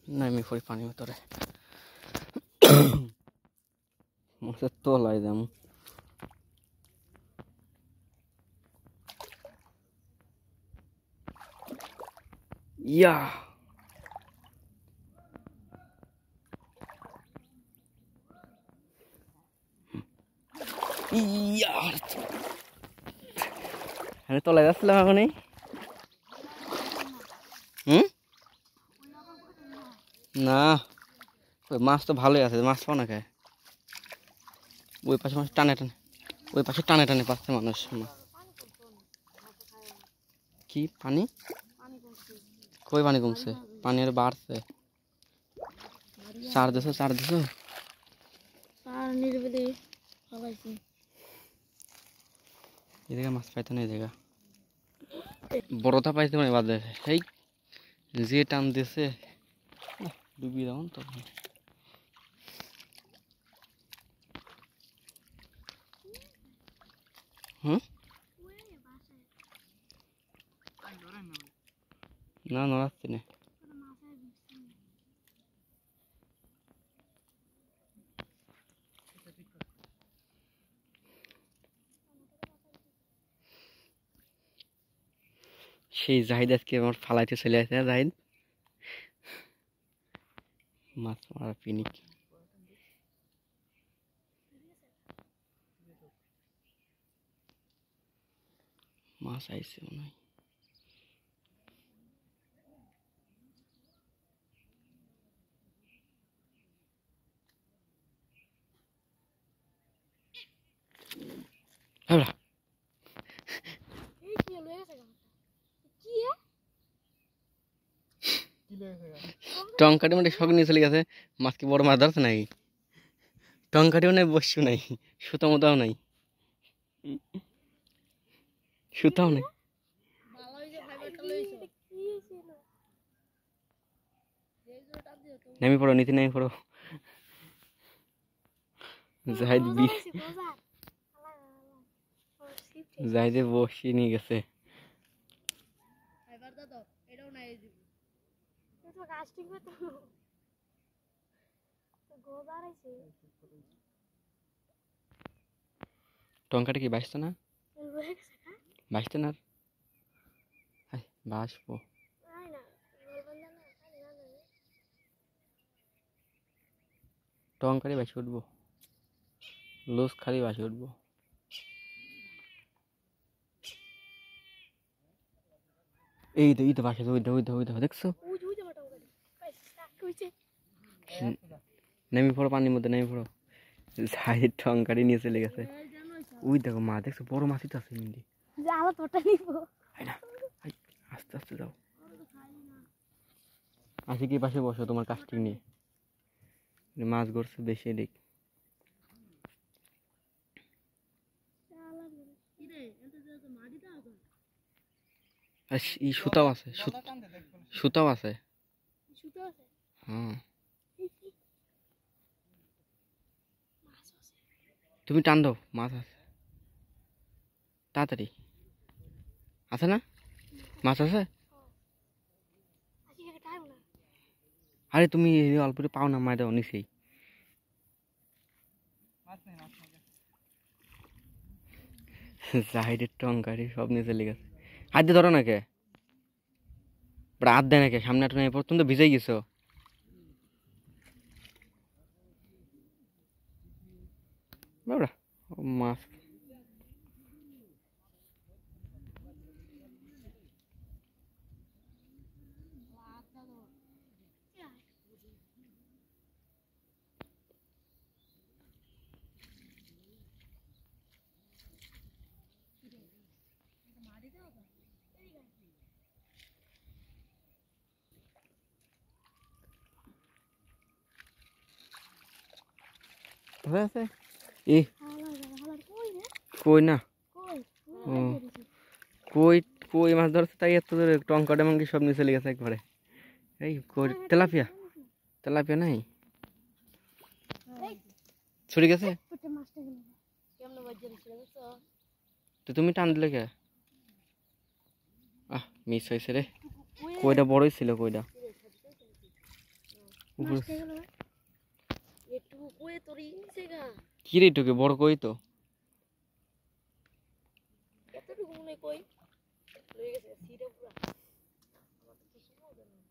নামি পড়ি পানির ভিতরে মাছের তলায় যেমন ইয়া ইয়া আমি তলায় যাচ্ছিলাম এখনই না ওই মাছ তো ভালোই আছে মাছ পাও না খায় ওই পাশে মাছ টানে টানে ওই পাশে টানে টানে পাচ্ছে মানুষ কি পানি কই পানি কমছে পানি আর বাড়ছে চার দিছো এদিকে মাছ পাইতো না এদিকে বড়টা পাইতে মানে বাদে সেই যে টান দিছে ডুবি যাও তো না নড়াচ্ছি না সেই জাহিদ আজকে আমার ফালাইতে চলে আসে জাহিদ মাছ মারা পিনিক মাছ আইছে মনে হয় টঙ্কাটি মানে শখ নিয়ে চলে গেছে মাছ কি বড় মাছ ধরছে নাকি টঙ্কাটিও নাই বসিও নাই সুতো মোতাও নাই সুতাও নাই নেমে পড়ো নিচে নেমে পড়ো জাহিদে বসিয়ে নিয়ে গেছে টঙ্কাটা কি বাঁচতো না বাঁচবো টঙ্কারি বাঁচি উঠবো লুজ খালি বাঁচি উঠবো এই তো বাসা ওই দেখছো নেমে পড়ো পানির মধ্যে নেমে পড়ো সাইড টঙ্কারি নিয়ে চলে গেছে ওই দেখো মা দেখছো বড় মাছই তো আছে মিন্দি আস্তে আস্তে যাও আসি কি পাশে বসো তোমার কাস্টিং নিয়ে মাছ ধরছে বেশি দেখ সুতাও আছে হ্যাঁ তুমি টান দাও মাছ আছে তাড়াতাড়ি আছে না মাছ আছে আরে তুমি অল্প পাও না মায় দাও নিচেই জাহিদের টঙ্কারি সব নিয়ে চলে গেছে হাত দিয়ে ধরো না কে হাত দেয় না কে সামনে একটা নেই তুমি তো ভিজেই গেছো বাবরা মাছ আছে এ কই না কই মাছ ধরছে তাই এত টঙ্কাটা এমনকি সব নিচে লেগেছে একবারে এই তেলাপিয়া নাই ছুটে গেছে তো তুমি টান দিলে কে মিস হয়েছে রে কইটা বড়ই ছিল কইটা উপরে মাছটা গেল একটু কই তোর ইংছে গা কি রে টোকে বড় কই তো কতটুকু মনে কই লয়ে গেছে সিটা পুরা আমার তো কিছু মনে নেই